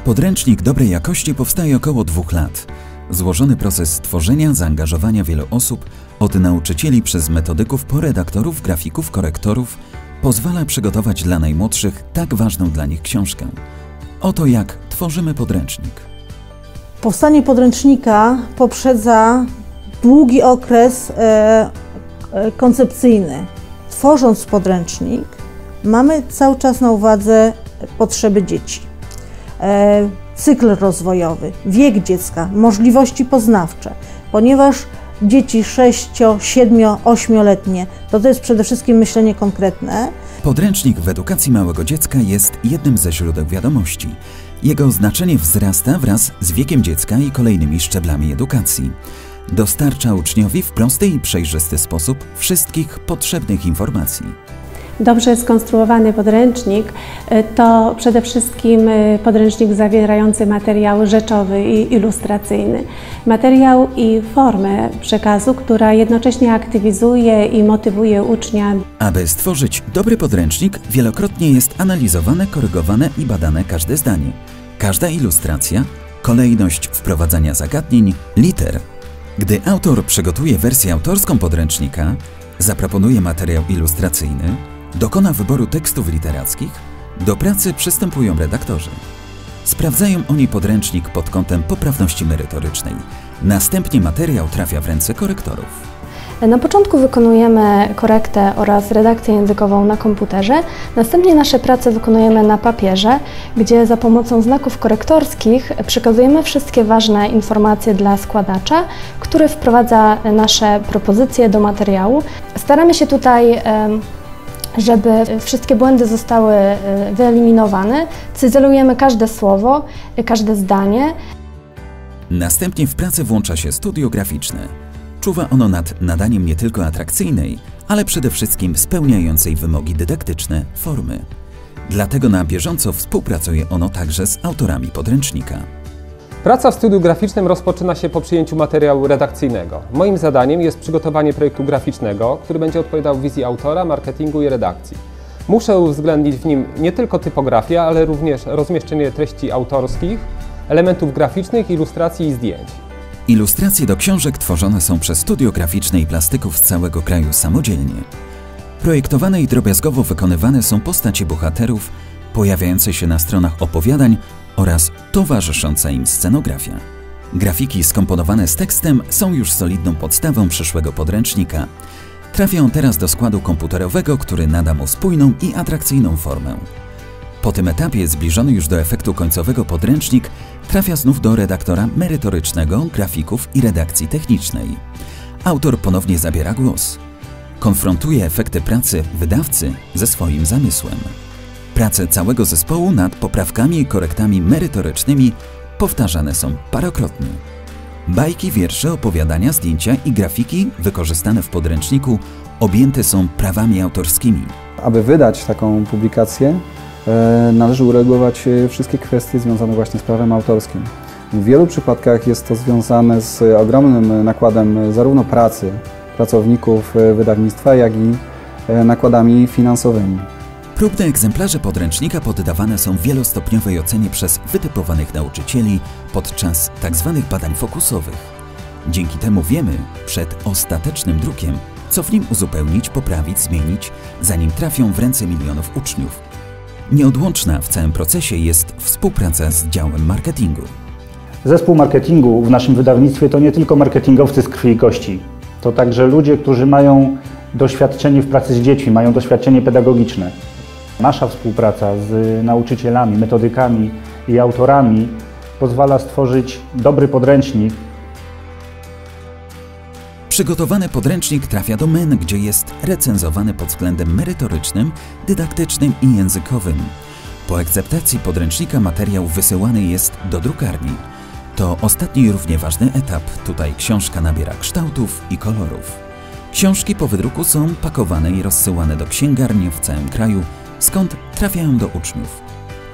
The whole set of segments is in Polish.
Podręcznik dobrej jakości powstaje około 2 lat. Złożony proces tworzenia, zaangażowania wielu osób, od nauczycieli przez metodyków po redaktorów, grafików, korektorów, pozwala przygotować dla najmłodszych tak ważną dla nich książkę. Oto jak tworzymy podręcznik. Powstanie podręcznika poprzedza długi okres koncepcyjny. Tworząc podręcznik, mamy cały czas na uwadze potrzeby dzieci. Cykl rozwojowy, wiek dziecka, możliwości poznawcze, ponieważ dzieci 6, 7, 8-letnie to jest przede wszystkim myślenie konkretne. Podręcznik w edukacji małego dziecka jest jednym ze źródeł wiadomości. Jego znaczenie wzrasta wraz z wiekiem dziecka i kolejnymi szczeblami edukacji. Dostarcza uczniowi w prosty i przejrzysty sposób wszystkich potrzebnych informacji. Dobrze skonstruowany podręcznik to przede wszystkim podręcznik zawierający materiał rzeczowy i ilustracyjny. Materiał i formę przekazu, która jednocześnie aktywizuje i motywuje ucznia. Aby stworzyć dobry podręcznik, wielokrotnie jest analizowane, korygowane i badane każde zdanie, każda ilustracja, kolejność wprowadzania zagadnień, liter. Gdy autor przygotuje wersję autorską podręcznika, zaproponuje materiał ilustracyjny, dokona wyboru tekstów literackich, do pracy przystępują redaktorzy. Sprawdzają oni podręcznik pod kątem poprawności merytorycznej. Następnie materiał trafia w ręce korektorów. Na początku wykonujemy korektę oraz redakcję językową na komputerze, następnie nasze prace wykonujemy na papierze, gdzie za pomocą znaków korektorskich przekazujemy wszystkie ważne informacje dla składacza, który wprowadza nasze propozycje do materiału. Staramy się tutaj, żeby wszystkie błędy zostały wyeliminowane, cyzelujemy każde słowo, każde zdanie. Następnie w pracę włącza się studio graficzne. Czuwa ono nad nadaniem nie tylko atrakcyjnej, ale przede wszystkim spełniającej wymogi dydaktyczne formy. Dlatego na bieżąco współpracuje ono także z autorami podręcznika. Praca w studiu graficznym rozpoczyna się po przyjęciu materiału redakcyjnego. Moim zadaniem jest przygotowanie projektu graficznego, który będzie odpowiadał wizji autora, marketingu i redakcji. Muszę uwzględnić w nim nie tylko typografię, ale również rozmieszczenie treści autorskich, elementów graficznych, ilustracji i zdjęć. Ilustracje do książek tworzone są przez studio graficzne i plastyków z całego kraju samodzielnie. Projektowane i drobiazgowo wykonywane są postacie bohaterów, pojawiające się na stronach opowiadań oraz towarzysząca im scenografia. Grafiki skomponowane z tekstem są już solidną podstawą przyszłego podręcznika. Trafią teraz do składu komputerowego, który nada mu spójną i atrakcyjną formę. Po tym etapie, zbliżony już do efektu końcowego podręcznik trafia znów do redaktora merytorycznego, grafików i redakcji technicznej. Autor ponownie zabiera głos. Konfrontuje efekty pracy wydawcy ze swoim zamysłem. Prace całego zespołu nad poprawkami i korektami merytorycznymi powtarzane są parokrotnie. Bajki, wiersze, opowiadania, zdjęcia i grafiki wykorzystane w podręczniku objęte są prawami autorskimi. Aby wydać taką publikację, należy uregulować wszystkie kwestie związane właśnie z prawem autorskim. W wielu przypadkach jest to związane z ogromnym nakładem zarówno pracy pracowników wydawnictwa, jak i nakładami finansowymi. Próbne egzemplarze podręcznika poddawane są wielostopniowej ocenie przez wytypowanych nauczycieli podczas tzw. badań fokusowych. Dzięki temu wiemy przed ostatecznym drukiem, co w nim uzupełnić, poprawić, zmienić, zanim trafią w ręce milionów uczniów. Nieodłączna w całym procesie jest współpraca z działem marketingu. Zespół marketingu w naszym wydawnictwie to nie tylko marketingowcy z krwi i kości. To także ludzie, którzy mają doświadczenie w pracy z dziećmi, mają doświadczenie pedagogiczne. Nasza współpraca z nauczycielami, metodykami i autorami pozwala stworzyć dobry podręcznik. Przygotowany podręcznik trafia do MEN, gdzie jest recenzowany pod względem merytorycznym, dydaktycznym i językowym. Po akceptacji podręcznika materiał wysyłany jest do drukarni. To ostatni i równie ważny etap. Tutaj książka nabiera kształtów i kolorów. Książki po wydruku są pakowane i rozsyłane do księgarni w całym kraju, skąd trafiają do uczniów.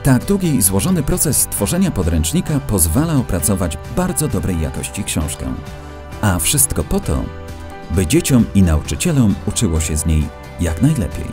Tak długi i złożony proces tworzenia podręcznika pozwala opracować bardzo dobrej jakości książkę. A wszystko po to, by dzieciom i nauczycielom uczyło się z niej jak najlepiej.